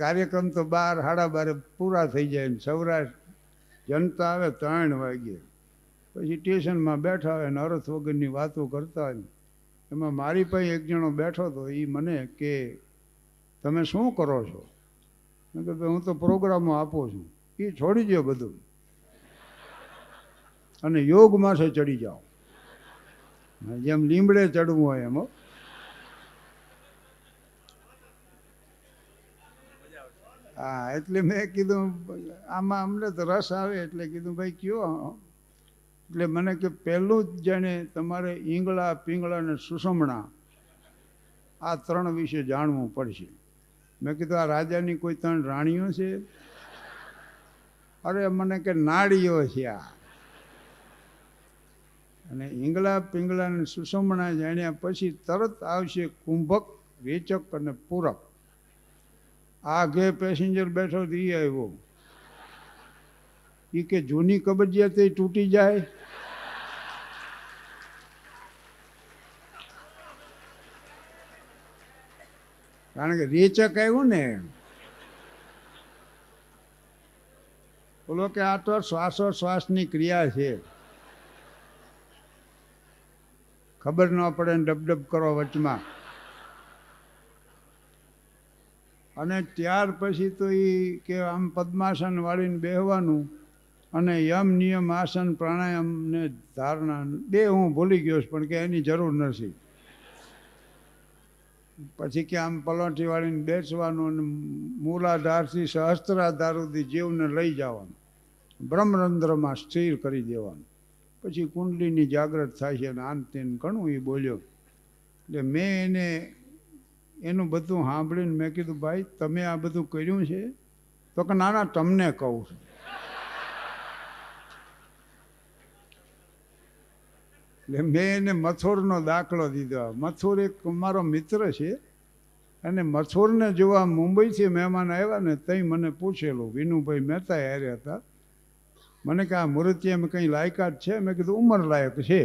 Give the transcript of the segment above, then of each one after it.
કાર્યક્રમ તો 12 સાડા 12 પૂરા થઈ જાય ને સૌરાષ્ટ્ર જનતા આવે 3 વાગે, પછી સ્ટેશનમાં બેઠા હોય ને અર્થ વગરની વાતો કરતા હોય. એમાં મારી પાસે એક જણો બેઠો હતો, એ મને કે તમે શું કરો છો? મેં કીધું હું તો પ્રોગ્રામો આપું છું. એ છોડી દો બધું અને યોગ માથે ચડી જાઓ, જેમ લીમડે ચડવું હોય એમ. હા, એટલે મેં કીધું આમાં અમને તો રસ આવે એટલે કીધું ભાઈ કયો. એટલે મને કે પહેલું જ જાણે તમારે ઈંગળા પિંગળા ને સુષમણા આ 3 વિશે જાણવું પડશે. મેં કીધું આ રાજાની કોઈ 3 રાણીઓ છે? અરે મને કે નાડીઓ છે આ. અને ઈંગળા પિંગળા ને સુષમણા જાણ્યા પછી તરત આવશે કુંભક, રેચક અને પૂરક. આ ઘે પેસેન્જર બેઠો એ આવ્યો, એ કે જૂની કબજિયાત તૂટી જાય. કારણ કે રેચક આવ્યું ને, બોલો કે આ તો શ્વાસોશ્વાસની ક્રિયા છે, ખબર ન પડે ને ડબડબ કરો વચમાં. અને ત્યાર પછી તો એ કે આમ પદ્માસન વાળીને બેહવાનું અને યમ નિયમ આસન પ્રાણાયામ ને ધારણા 2 હું ભૂલી ગયો પણ કે એની જરૂર નથી. પછી કે આમ પલોઠી વાળીને બેસવાનું અને મૂલાધારથી સહસ્ત્રાધાર સુધી જીવને લઈ જવાનું, બ્રહ્મરંધ્રમાં સ્થિર કરી દેવાનું. પછી કુંડલીની જાગૃત થાય છે અને આન તેન ઘણું એ બોલ્યો. એટલે મેં એને એનું બધું સાંભળીને મેં કીધું ભાઈ તમે આ બધું કર્યું છે? તો કે ના ના તમને કહું છું. એટલે મેં એને મથુરનો દાખલો દીધો. મથુર એક મારો મિત્ર છે અને મથુરને જોવા મુંબઈથી મહેમાન આવ્યા ને તઈ મને પૂછેલું, વિનુભાઈ મહેતા હારે હતા. મને કે આ મૂર્તિયામાં કંઈ લાયકાત છે? મેં કીધું ઉંમર લાયક છે.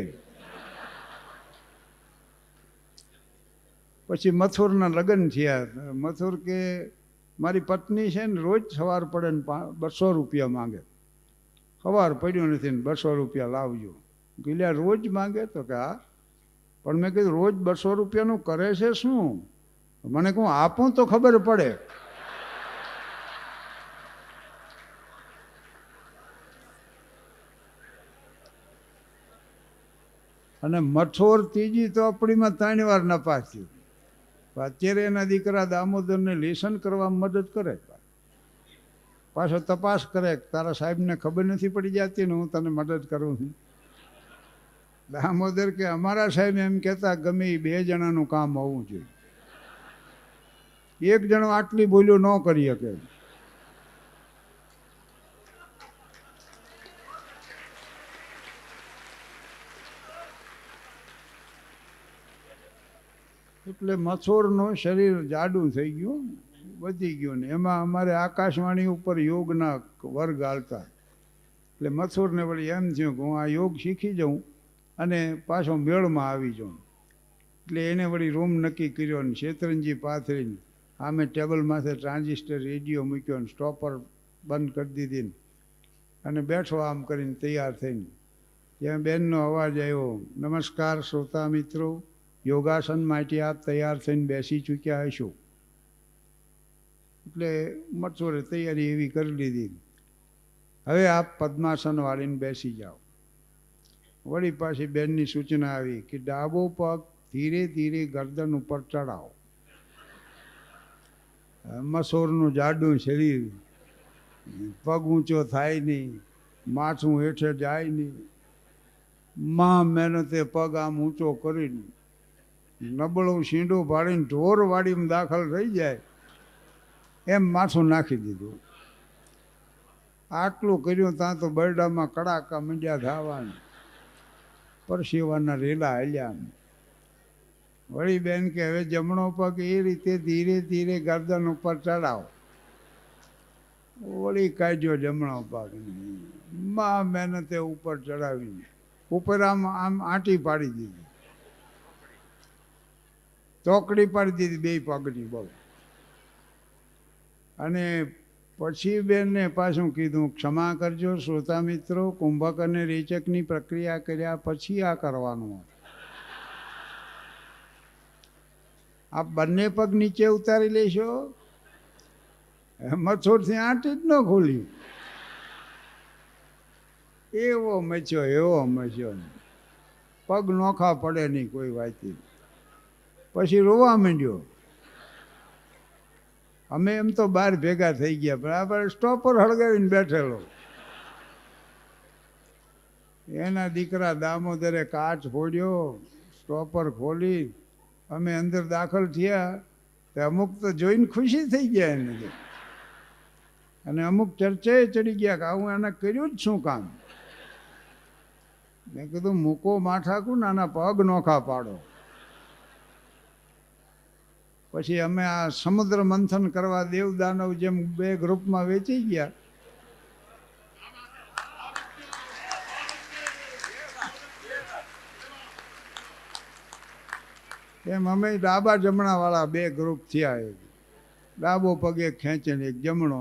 પછી મથુરના લગ્ન થયા. મથુર કે મારી પત્ની છે ને રોજ સવાર પડે ને 200 રૂપિયા માંગે. સવાર પડ્યો નથી ને 200 રૂપિયા લાવજો. ગીલ્યા રોજ માંગે? તો કે હા. પણ મેં કીધું રોજ 200 રૂપિયાનું કરે છે શું? મને કહું આપું તો ખબર પડે. અને મથોર ત્રીજી ચોપડીમાં 3 વાર નપાસ થયું. અત્યારે એના દીકરા દામોદરને લેસન કરવા મદદ કરે, પાછો તપાસ કરે, તારા સાહેબને ખબર નથી પડી જતી ને હું તને મદદ કરું છું. દામોદર કે અમારા સાહેબ એમ કહેતા ગમે એ 2 જણાનું કામ હોવું જોઈએ, 1 જણો આટલી બોલ્યો ન કરી શકે. એટલે મથોરનું શરીર જાડું થઈ ગયું, વધી ગયું ને એમાં અમારે આકાશવાણી ઉપર યોગના વર્ગ હાલતા. એટલે મથુરને વળી એમ થયું કે હું આ યોગ શીખી જાઉં અને પાછો મેળમાં આવી જાઉં. એટલે એને વળી રૂમ નક્કી કર્યો ને શેતરંજી પાથરીને આમે ટેબલ માથે ટ્રાન્ઝિસ્ટર રેડિયો મૂક્યો ને સ્ટોપર બંધ કરી દીધી અને બેઠો આમ કરીને તૈયાર થઈને. ત્યાં બેનનો અવાજ આવ્યો, નમસ્કાર શ્રોતા મિત્રો, યોગાસન માટે આપ તૈયાર થઈને બેસી ચૂક્યા હશો. એટલે મથુરે તૈયારી એવી કરી લીધી, હવે આપ પદ્માસન વાળીને બેસી જાઓ. વળી પાછી બેનની સૂચના આવી કે ડાબો પગ ધીરે ધીરે ગરદન ઉપર ચડાવો. મસોરનું જાડું શરીર, પગ ઊંચો થાય નહીં, માથું હેઠે જાય નહીં. મહેનતે પગ આમ ઊંચો કરીને નબળું શીંડું પાડીને ઢોર વાડીમાં દાખલ થઈ જાય એમ માથું નાખી દીધું. આટલું કર્યું ત્યાં તો બરડામાં કડાકા મંડ્યા થવાના, પરસેવાના રેલા હાલ્યા. વળી બેન કે હવે જમણો પગ એ રીતે ધીરે ધીરે ગરદન ઉપર ચડાવો. વળી કાઢ્યો જમણો પગ, મહેનતે ઉપર ચડાવીને ઉપર આમ આમ આંટી પાડી દીધી, ચોકડી પાડી દીધી 2 પગની. બહુ અને પછી બેનને પાછું કીધું, ક્ષમા કરજો શ્રોતા મિત્રો, કુંભક અને રેચકની પ્રક્રિયા કર્યા પછી આ કરવાનું. આપ બંને પગ નીચે ઉતારી લેશો. મથોરથી આંટી જ ન ખોલ્યું. એવો મચ્યો પગ નોખા પડે નહીં કોઈ વાંચી. પછી રોવા માંડ્યો. અમે એમ તો બહાર ભેગા થઈ ગયા, બરાબર સ્ટોપર હળગાવીને બેઠેલો. એના દીકરા દામોદરે કાચ ફોડ્યો, સ્ટોપર ખોલી અમે અંદર દાખલ થયા. તો અમુક તો જોઈને ખુશી થઈ ગયા એને, અને અમુક ચર્ચાએ ચડી ગયા કે હું એને કર્યું જ શું કામ. મેં કીધું મૂકો માઠાકું, નાના પગ નોખા પાડો. પછી અમે આ સમુદ્ર મંથન કરવા દેવ દાનવ જેમ બે ગ્રુપમાં વેચી ગયા. એમ અમે ડાબા જમણા વાળા બે ગ્રુપ થયા. ડાબો પગ એક ખેંચે ને એક જમણો.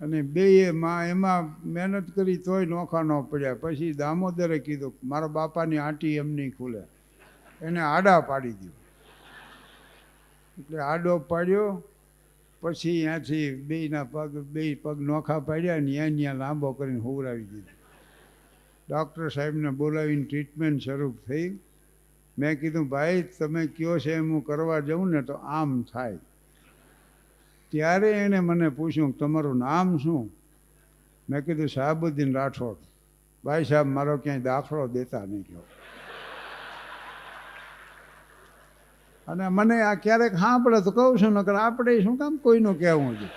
અને બેએ એમાં મહેનત કરી તોય નોખા ન પડ્યા. પછી દામોદરે કીધું મારા બાપાની આંટી એમ નહીં ખુલે, એને આડા પાડી દીધું. એટલે આડો પાડ્યો. પછી ત્યાંથી બે પગ નોખા પાડ્યા ને ત્યાં લાંબો કરીને હુવરાવી દીધો. ડૉક્ટર સાહેબને બોલાવીને ટ્રીટમેન્ટ શરૂ થઈ. મેં કીધું ભાઈ તમે કયો છે એમ હું કરવા જાઉં ને તો આમ થાય. ત્યારે એણે મને પૂછ્યું તમારું નામ શું? મેં કીધું શાહબુદ્દીન રાઠોડ. ભાઈ સાહેબ મારો ક્યાંય દાખલો દેતા નહીં કહો. અને મને આ ક્યારેક સાંભળે તો કહું છું, નકર આપણે શું કામ કોઈનું કહેવું છે.